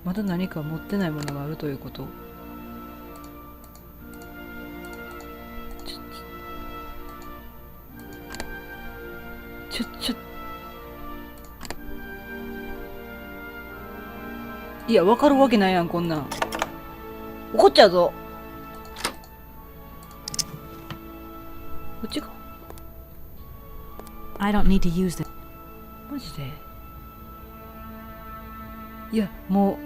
まだ何か持ってないものがあるということ。いや、わかるわけないやん、こんなん。怒っちゃうぞ。こっちか。I don't need to use it. マジで。いや、もう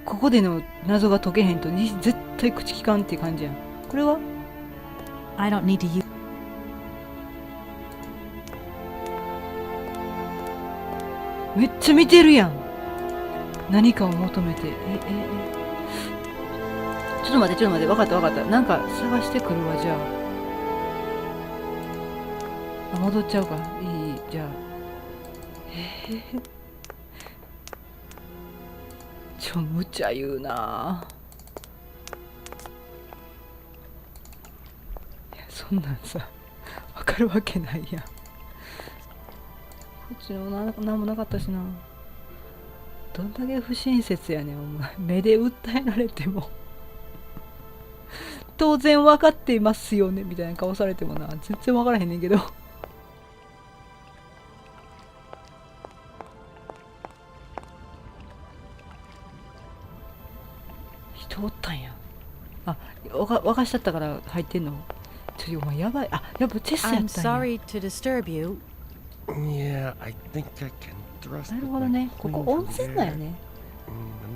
ここでの謎が解けへんと絶対口きかんっていう感じやん。これは I don't need to use. めっちゃ見てるやん。何かを求めて。ちょっと待って、分かった。なんか探してくるわ、じゃあ。戻っちゃうか。いい、じゃあ。無茶言うな。いや、そんなんさ、わかるわけないやん。こっちのなんもなかったしな。どんだけ不親切やねん、お前。目で訴えられても当然分かっていますよねみたいな顔されてもな、全然分からへんねんけど。人おったんや。あ、沸かしちゃったから入ってんの。お前やばい。あ、やっぱチェスやったんや。 I'm sorry to disturb you. Yeah, I think I can thrust. なるほどね。ここ温泉だよね。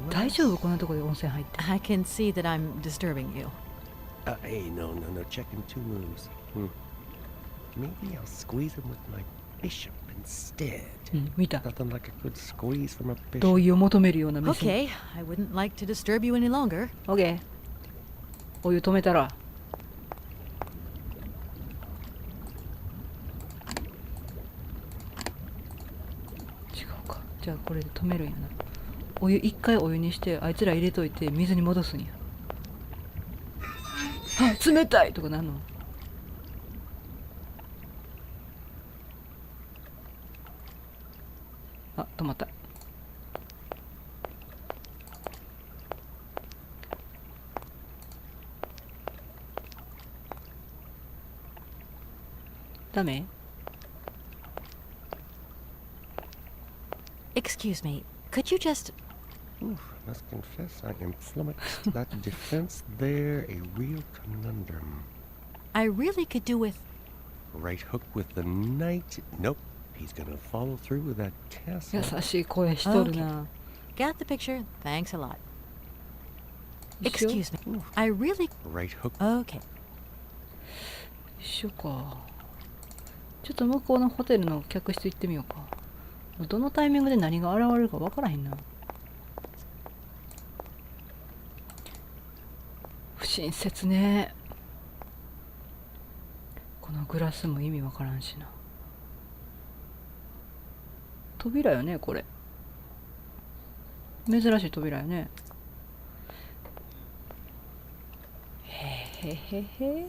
大丈夫？こんなとこで温泉入って。I can see that I'm disturbing you. Hey, no. Checking two moves. Maybe I'll squeeze him with my bishop instead. 見た。 Nothing like a good squeeze from a 同 bishop. 意を求めるような目線。 Okay, I wouldn't like to disturb you any longer. OK。お湯止めたら。違うか。じゃあこれで止めるんやな。お湯一回お湯にしてあいつら入れといて水に戻すんや。あ、冷たいとかなんの。あ、止まった。ダメ？ Excuse me, could you just... Oof, I must confess I am flummoxed. That defense there, a real conundrum. I really could do with... Right hook with the knight. Nope. He's gonna follow through with that castle. 優しい声しとるな。 Got the picture, thanks a lot. 一緒？ Excuse me, I really... Right hook. Okay. 一緒か。ちょっと向こうのホテルの客室行ってみようか。どのタイミングで何が現れるか分からへんな。不親切ね。このグラスも意味分からんしな。扉よね、これ。珍しい扉よね。へへへへ。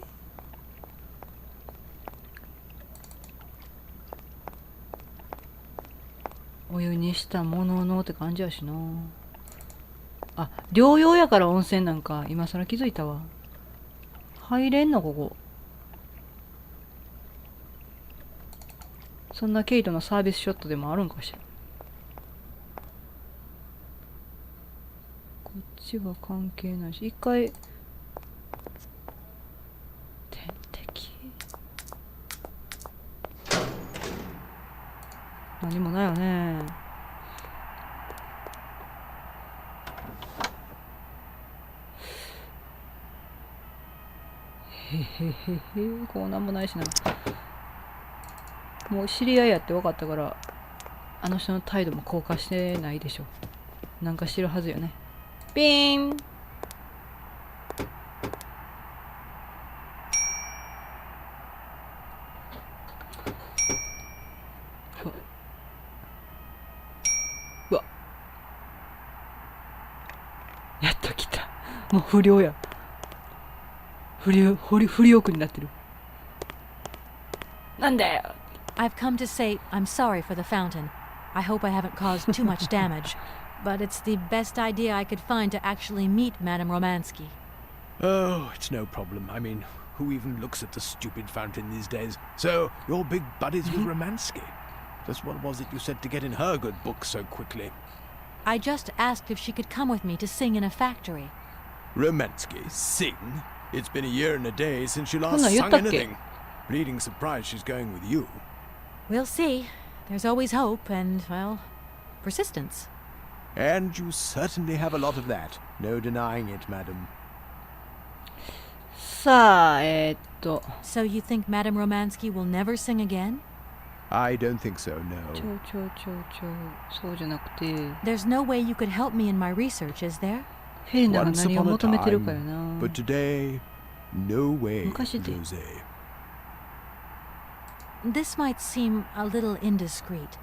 お湯にしたもののって感じやしな。あ、療養やから温泉なんか。今更気づいたわ。入れんのここ。そんなケイトのサービスショットでもあるんかしら。こっちは関係ないし、一回点滴。何もないよね。へへへへ、こうなんもないしな。もう知り合いやって分かったから、あの人の態度も硬化してないでしょ。なんかしてるはずよね。ピーン。うわ、やっと来た。もう不良や。不良区になってる。なんだよ。I've come to say I'm sorry for the fountain. I hope I haven't caused too much damage. but it's the best idea I could find to actually meet Madame Romansky. Oh, it's no problem. I mean, who even looks at the stupid fountain these days? So, you're big buddies with Romansky. Just what was it you said to get in her good book so quickly? I just asked if she could come with me to sing in a factory. Romansky? Sing? It's been a year and a day since she last Hold on, sung you're talking. anything. Bleeding surprised she's going with you. We'll see. There's always hope and, well, persistence. And you certainly have a lot of that. No denying it, madam. さあ、So you think Madame Romansky will never sing again? I don't think so, no. そうじゃなくて、 There's no way you could help me in my research, is there? ヘレナが Once 何を upon a 求めてるかよ time, な。 but today, no way, 昔で。 Rosé. This might seem a little indiscreet,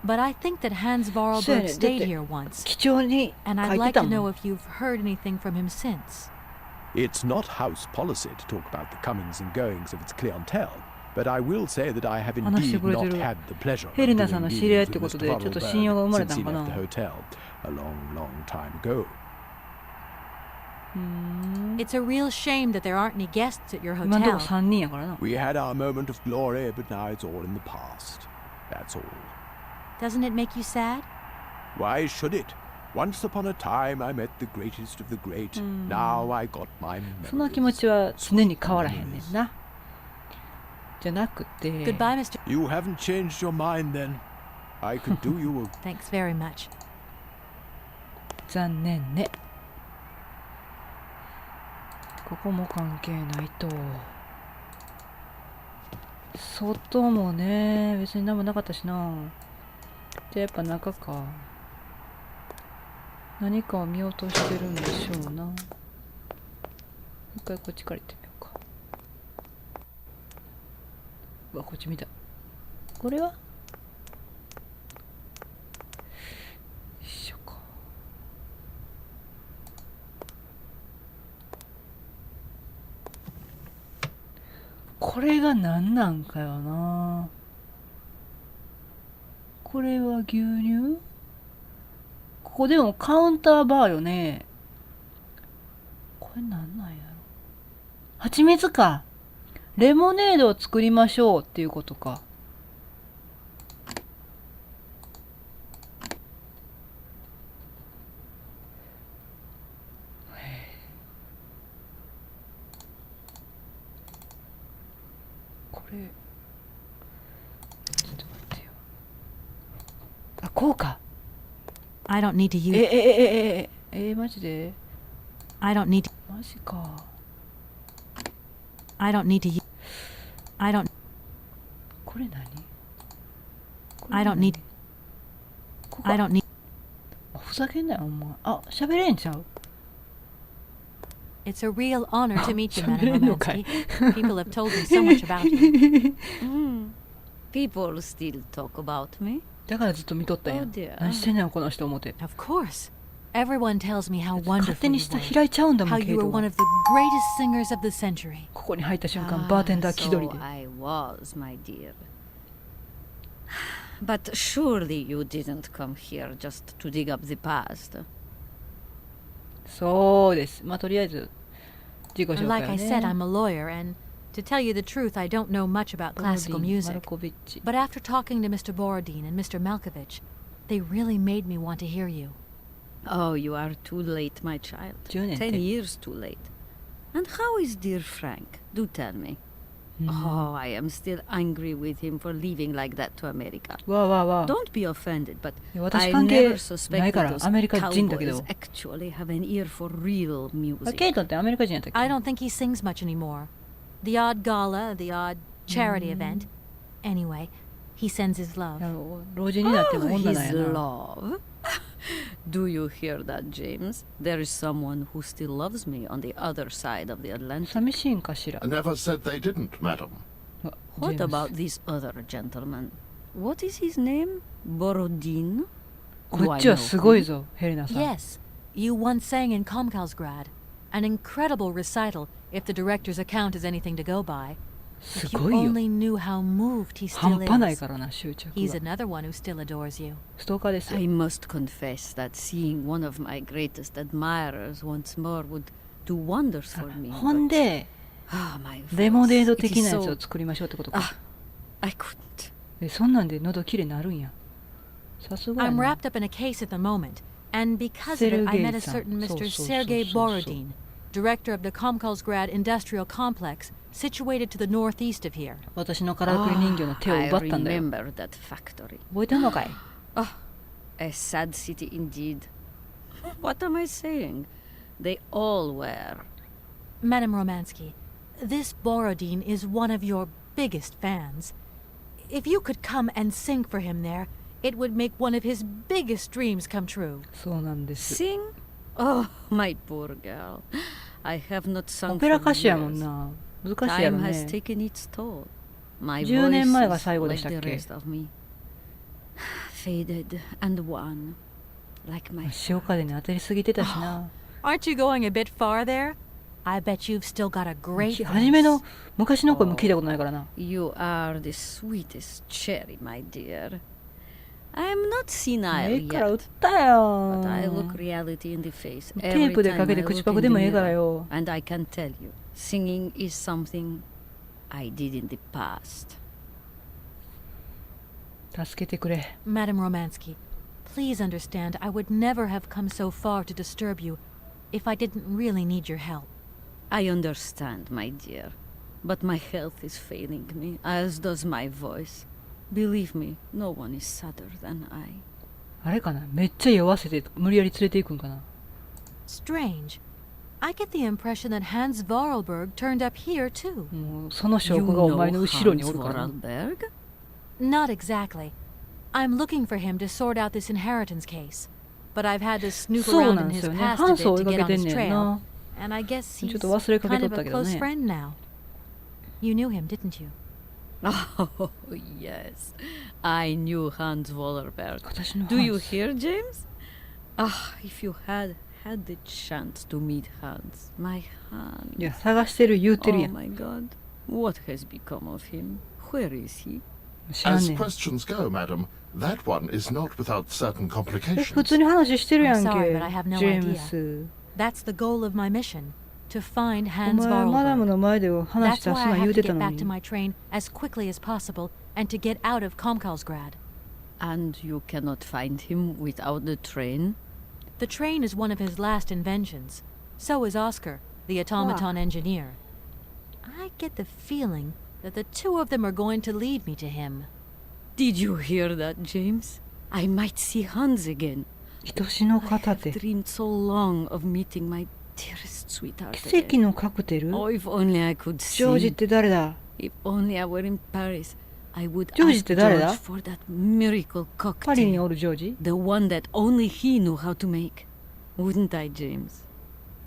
but I think that Hans そうや Vorarlberg ね。だっ stayed て here once, 貴重に and 書 I'd いて like た to も know ん。 if you've heard anything from him since. It's not house policy to talk about the comings and goings of its clientele, but I will say that I have 話して indeed くれて not る。 had the pleasure of ヘレナ doing さんの知り合いっ dealings て with こと Mr. で、ちょっと信用が生まれ Vorarlberg た since ん he か left な the。hotel a long, long time ago. It's a real shame that there aren't any guests at your 今んとこ hotel. 3人やからな。 We had our moment of glory, but now it's all in the past. That's all. Doesn't it make you sad? Why should it? Once upon a time I met the greatest of the great. Now I got my その気持 memories. ちは常に変わらへんねんな。じゃなくて、 Goodbye, Mr. You haven't changed your mind then. I could do you a Thanks very much. 残念ね。ここも関係ないと。外もね、別に何もなかったしな。じゃあやっぱ中か。何かを見落としてるんでしょうな。もう一回こっちから行ってみようか。うわ、こっち見た。これはよいしょか。これが何なんかよな。これは牛乳？ここでもカウンターバーよね。これなんなんやろ。蜂蜜か。レモネードを作りましょうっていうことか。これちょっと待ってよ。あ、こうか。I don't need to use. マジで I don't need to. マジか。 I don't need to use. I don't. これ何？ I don't need. ここ I don't need. ふざけんなよ、お前。あ、喋れんちゃう。 It's a real honor to meet you, 喋れ Madame んのかい。 Romansky. People have told me so much about you. People still talk about me. だからずっと見とったんや Oh dear. 何してんねんこの人思って。 Of course. Everyone tells me how 勝手 wonderful に you 下 were. 開いちゃうんだも How ん、ケイ you were ト one が of the greatest singers of the century. ここに入った瞬間、バーテンダー気取り So で。 I was, my dear. But surely you didn't come here just to dig up the past. そうです。まあ、とりあえず、自己紹介 Like を I ね。 said, I'm a lawyer, and to tell you the truth, I don't know much about ボロディ classical ンマル music. コビッチ。 But after talking to Mr. Borodin and Mr. Malkovich, they really made me want to hear you. Oh, you are too late, my child. 10年って 10 years too late. And how is dear Frank? Do tell me. Oh, I am still angry with him for leaving like that to America. わあわあわあ。 Don't be offended, but いや私 I 関係 never ない suspected から、 those アメリカ人だけ cowboys ど。 actually have an ear for real あ music. ケイトってアメリカ人やったっけ I don't think he sings much anymore. The odd gala, the odd charity event. Anyway, he sends his い love. や老人になって Oh, も女なん his やな。 love. Do you hear that, James? There is someone who still loves me on the other side of the Atlantic. 寂しいんかしら。 I never said they didn't, madam. あ What ジェームス about this other gentleman? What is his name? Borodin? こっちはすごいぞ、ヘレナさん。 Yes, you once sang in Komkalsgrad. An incredible recital, if the director's account is anything to go by. す If you ごいよ。 only knew how moved he 半 still 端ない is. からな、執着 He's が。 another one who still adores you. ストーカーですよ。 I must confess that seeing one of my greatest admirers once more would do wonders for me. ほんで、 My レモネー voice, ド it 的 is なやつ so... を作りましょうってことか。 I couldn't. そんなんで喉きれいになるんや。さすがや I'm な。 wrapped up in a case at the moment, and because of it, I met a certain Mr. Sergei Borodin, director of the Komkolsgrad Industrial Complex, situated to the northeast of here. 私のからくり人形の手を I 奪ったんだよ。 remember that factory. 覚えてんのかい？ A sad city indeed. What am I saying? They all were. Madame Romansky, this Borodin is one of your biggest fans. If you could come and sing for him there, it would make one of his biggest dreams come true. そうなんです。 Sing? Oh, my poor girl. I have not オ sung ペラ for 歌手やもん years. な。難しいやろ Time has ね。 taken its toll. My 10 voice 年前が is 最後でし like たっ the け？ rest of me. Faded and wan. Like my 潮風に当たりすぎてたしな。 Aren't you going a bit far there? I bet you've still got a great 初め voice. の昔の声も聞いたことないからな。 You are the sweetest cherry, my dear. I am not senile ええから yet, 歌よ。 but I look reality in the face テ every ープで time かけ I て look 口パ in ク the でもええから mirror. よ。 And I can tell you, singing is something I did in the past. 助けてくれ。 Madame Romansky, please understand I would never have come so far to disturb you if I didn't really need your help. I understand, my dear, but my health is failing me, as does my voice. Believe me, no one is sadder than I. あれかな、めっちゃ酔わせて無理やり連れて行くんかな。 Strange. I get the impression that Hans Vorarlberg turned up here too. もうその証 You 拠がお前 know の後ろに Hans おるからな。 Vorarlberg? Not exactly. I'm looking for him to sort out this inheritance case. But I've had to snoop そう around な in んです his よね。 past ハ a ンスを追 bit い to か get け on てん his ねん trail. な。 And I guess ちょ he's っと忘れかけ kind と of った a けど close ね。 friend now. You knew him, didn't you? Oh, yes. I knew Hans Wollerberg. 私の Do ハ you ンス。 hear, James? Ah, if you had had the chance to meet Hans, my Hans. いや、探してる言うてる Oh やん。 my God. What has become of him? Where is he? 知らん As ねん。 questions go, madam, that one is not without certain 普 complications. 通に話してるやん I'm け。 sorry, but I have no ジェームス。 That's the goal of my mission. To find お Hans 前マダム Vorarlberg. の前で話 That's 出す why な I 言 have う to てた get の back に to。my train as quickly as possible and to get out of Komkalsgrad. And you cannot find him without the train? The train is one of his last inventions. So is Oscar, the automaton engineer. I get the feeling that the two of them are going to lead me to him. Did you hear that, James? I might see Hans again. 愛しの I 片 have 手。 dreamed so long of meeting my dearest sweetheart 奇跡 again. のカクテル？ Oh, if only I could ジョージっ see. て誰だ？ If only I were in Paris, I would ジョージ ask って誰だ？ George for that miracle パリに cocktail. おるジョージ？ The one that only he knew how to make. Wouldn't I, James?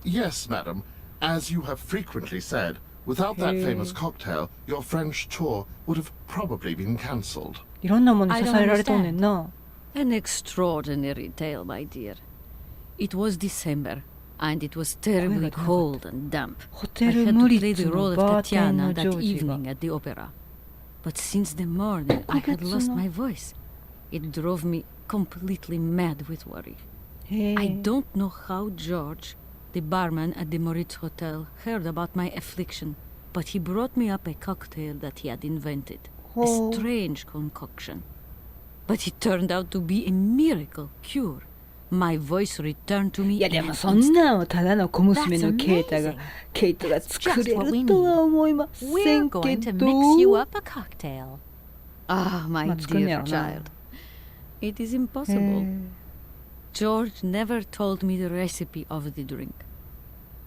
Yes, madam. As you have frequently said, without that Hey. famous cocktail, your French tour would have probably been cancelled. いろんなものに I 支 don't えられとんねんな。 An extraordinary tale, my dear. It was December, and it was terribly God. cold and damp. ホ I テル had ム to リ play ッツ the の role of バーテン Tatiana のジョ that ージが evening at the opera. But since the morning, I had lost my voice. It drove me completely mad with worry. へ I え。 don't know how George, the barman at the Moritz Hotel, heard about my affliction, but he brought me up a cocktail that he had invented. A ほう。 strange concoction. But it turned out to be a miracle cure. My voice returned to me いや in で an もそん instant. なんをただの小娘 That's のケイタが amazing. ケイトが That's 作 just れ what we るとは need. 思いませ We're んけ going to ど mix you up a cocktail. Ah, my まあ作んねや dear ろな。 child. It is へ impossible. え。 George never told me the recipe of the drink.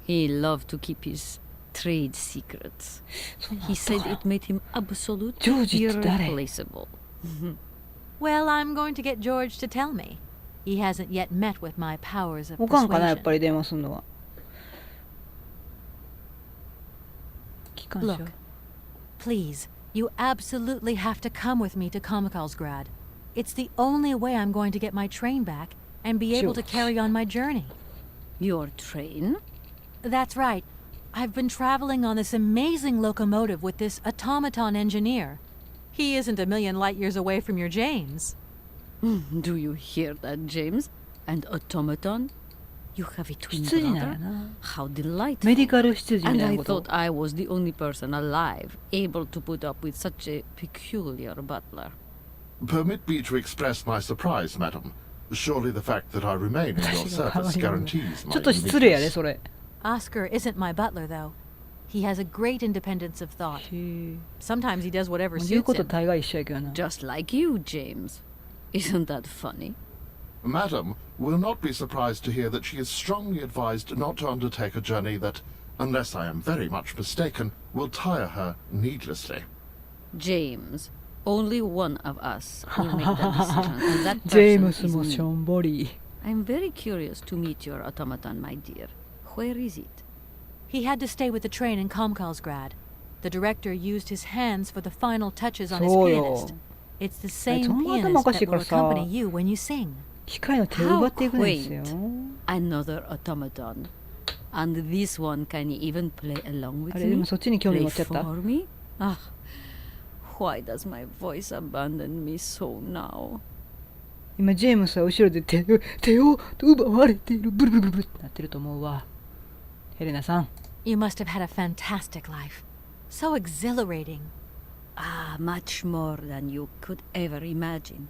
He loved to keep his trade secrets. そうなん He said だ it made him absolutely ジョージって誰？ irreplaceable. Well, I'm going to get George to tell me. He hasn't yet met with my powers of おかんかなやっ persuasion. ぱり電話すんのは。機関車 Look, please, you absolutely have to come with me to Komikalsgrad. It's the only way I'm going to get my train back and be able to George. carry on my journey. Your train? That's right. I've been traveling on this amazing locomotive with this automaton engineer. He isn't a million light years away from your James. Do you hear that, James? And automaton? You have a twin 羊なんや brother? な。 How delightful. メディカル羊み And たい I なこと。 thought I was the only person alive able to put up with such a peculiar butler. Permit me to express my surprise, madam. Surely the fact that I remain in your service guarantees ち my ょっと失礼やで、 uniqueness. それ。 Oscar isn't my butler, though. He has a great independence of thought. へえ。 Sometimes he does whatever 言う suits こと him. 大概一緒やけどな。 Just like you, James. Isn't that funny? Madam will not be surprised to hear that she is strongly advised not to undertake a journey that, unless I am very much mistaken, will tire her needlessly. James, only one of us will make that decision, and that ジェー person ム is スもしょ me. んぼり。 I'm very curious to meet your automaton, my dear. Where is it? He had to stay with the train in Komkalsgrad. The director used his hands for the final touches on his そうよ。 pianist. It's the same そんな頭 pianist おかしい that か will らさ。 accompany you when you sing. 機械の手を奪っていくんですよ。 Another automaton. And this one can even play along with あれで me? もそっちに興味 Play 持っちゃった。 for me? Ah, why does my voice abandon me so now? 今ジェームスは後ろで手を奪われている。ブルブルブルブルってなってると思うわ。ヘレナさん。 You must have had a fantastic life. So exhilarating. Ah, much more than you could ever imagine.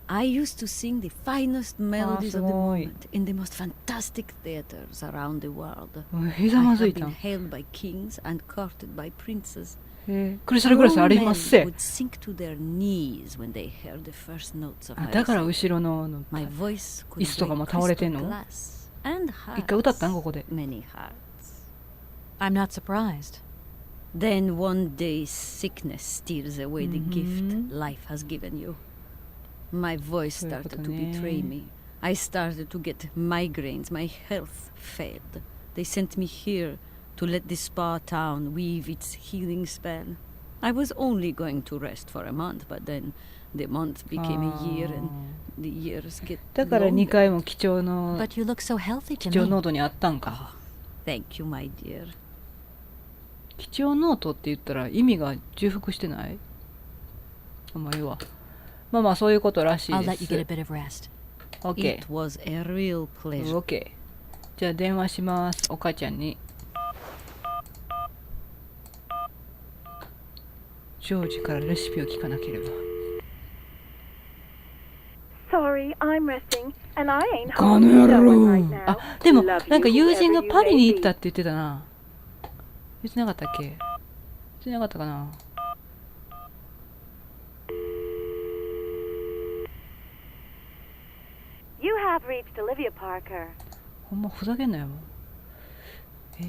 I used to sing the finest melodies of the すごい。 moment in the most fantastic theaters around the world. ひざ I まず have いた been ん。 hailed by kings and courted by princes. クリスタルグラスあり Grown ま men すせ。 would sink to their knees when they heard the first notes of あ my だから recital. 後ろの My voice could 椅子とか break も倒れてん crystal の？ glass and 一回歌ったん hearts, ここで。 many hearts. I'm not surprised. Then one day sickness steals away the gift Mhm. life has given you. My voice そういうこと started to ね。 betray me. I started to get migraines. My health failed. They sent me here to let the spa town weave its healing spell. I was only going to rest for a month, but then the month became a year and the years get だから2 longer. 回も貴重の But you look so healthy 貴 to 重 me. ノートにあったんか。 Thank you, my dear. 貴重ノートって言ったら意味が重複してない？あんまりわ。まあまあそういうことらしい I'll で let you get a す。 bit of rest. OK。 It was a real pleasure. OK。じゃあ電話します。お母ちゃんに。ジョージからレシピを聞かなければ。 Sorry, I'm resting, and I ain't こ home の野 no one 郎 right now. あ、でも Love なんか you, 友人が whoever you パリに may 行ったっ be. て言ってたな。言ってなかったっけ？言ってなかったかな。 You have reached Olivia Parker. ほんまふざけんなよもう。じ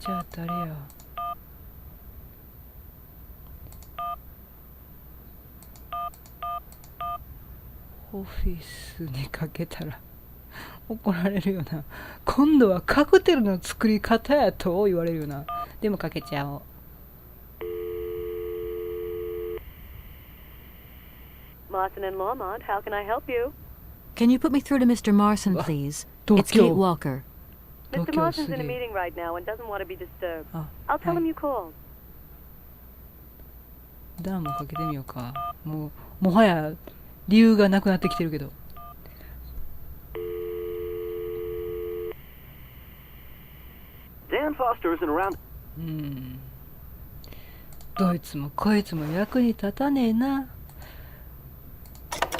ゃあ誰や。オフィスにかけたら怒られるよな。今度はカクテルの作り方やと言われるよな。でもかけちゃおう。 Martin and Lormont, how can I help you? Can you put me through to Mr. Marson, please? It's Tokyo. Kate Walker. Mr. Tokyo Martin's in a City. meeting right now and doesn't want to be disturbed. あ、 I'll tell はい him you called. ダーもかけてみようか。もはや理由がなくなってきてるけど。 Dan Foster isn't around. どいつもこいつも役に立たねえな。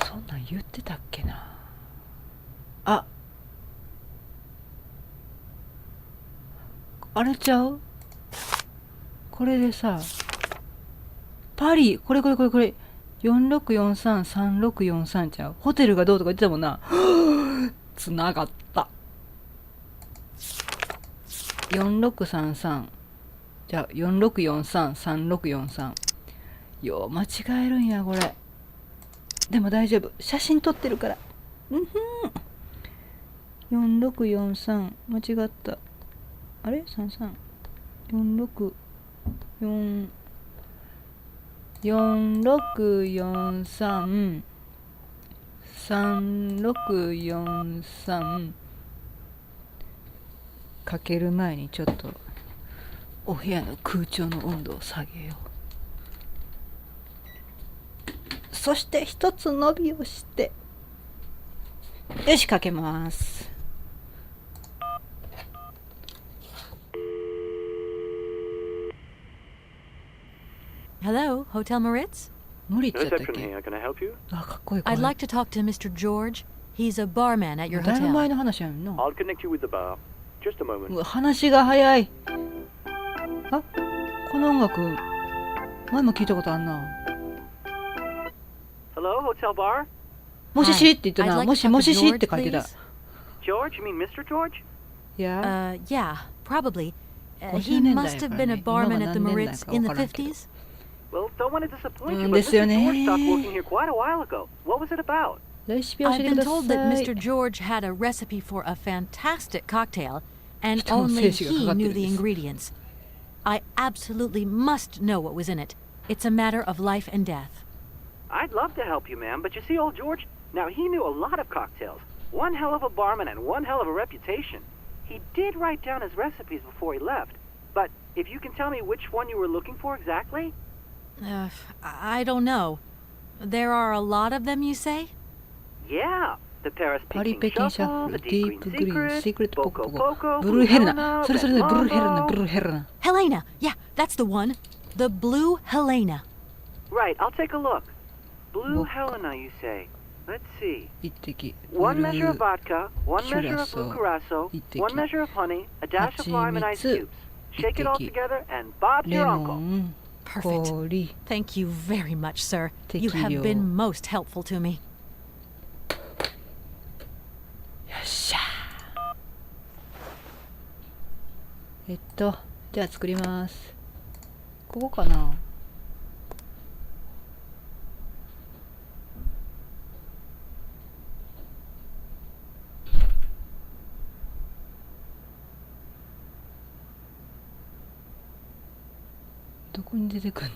そんなん言ってたっけな。あ、あれちゃう？これでさ、パリ、これ46433643ちゃう？ホテルがどうとか言ってたもんな。つながった。4633じゃあ46433643よう間違えるんやこれ。でも大丈夫、写真撮ってるから。4643間違った。あれ46433643かける前にちょっとお部屋の空調の温度を下げよう。そして一つ伸びをして、よし、かけます。Hello, Hotel Moritz? 無理っちゃったっ Reception け。 here. Can I help you? あ、かっこいい声。 I'd like to talk to Mr. George. He's a barman at your だいぶ前 hotel. の話やんな。 I'll connect you with the bar. Just a moment. うわ、話が早い。あ、この音楽前も聞いたことあんな。 Hello, hotel bar? もししって言った I'd な。 like も to し talk も to ししっ George, て書いてた。 please. George? You mean Mr. George? いや、 Yeah, probably. He 50年代 must や have から been ね。 a 今が barman 何 at the 年代 Moritz か in 分 the からんけど。 50s. Well, don't want to disappoint you, but ですよ Mr. ね。 George stopped working here quite a while ago. What was it about? レシピ教え I've てく been だ told that さい。 Mr. George had a recipe for a fantastic cocktail, and 人の only 精子がかかって he る knew ん the です。 ingredients. I absolutely must know what was in it. It's a matter of life and death. I'd love to help you, ma'am, but you see, old George, now he knew a lot of cocktails. One hell of a barman and one hell of a reputation. He did write down his recipes before he left, but if you can tell me which one you were looking for exactly? I don't know. There are a lot of them, you say? Yeah, the Paris パリ Picking 北京シャッ Shuffle, フル、 the デ Deep ィー Green プグリーン、シークレッ Secret, トポコ Boco ポコ、 Poco, ブルーヘルナ。 Helena, それそれ、ブルーヘルナ、ブルー Mambo. ヘルナ。 Helena! Yeah, that's the one. The Blue Helena. Right, I'll take a look. Blue Book. Helena, you say? Let's see. 一滴。 One ブル measure of ー vodka, one measure of blue Curacao, curacao, iteki. one measure of honey, a dash of lime and ice Hachimitsu, cubes. Shake it all iteki. together, and Bob's レ your モ uncle. ン、 Perfect. 氷。 Thank you very much, sir. You Tequila. have been most helpful to me. よっしゃ。じゃあ作ります。ここかな。どこに出てくんの？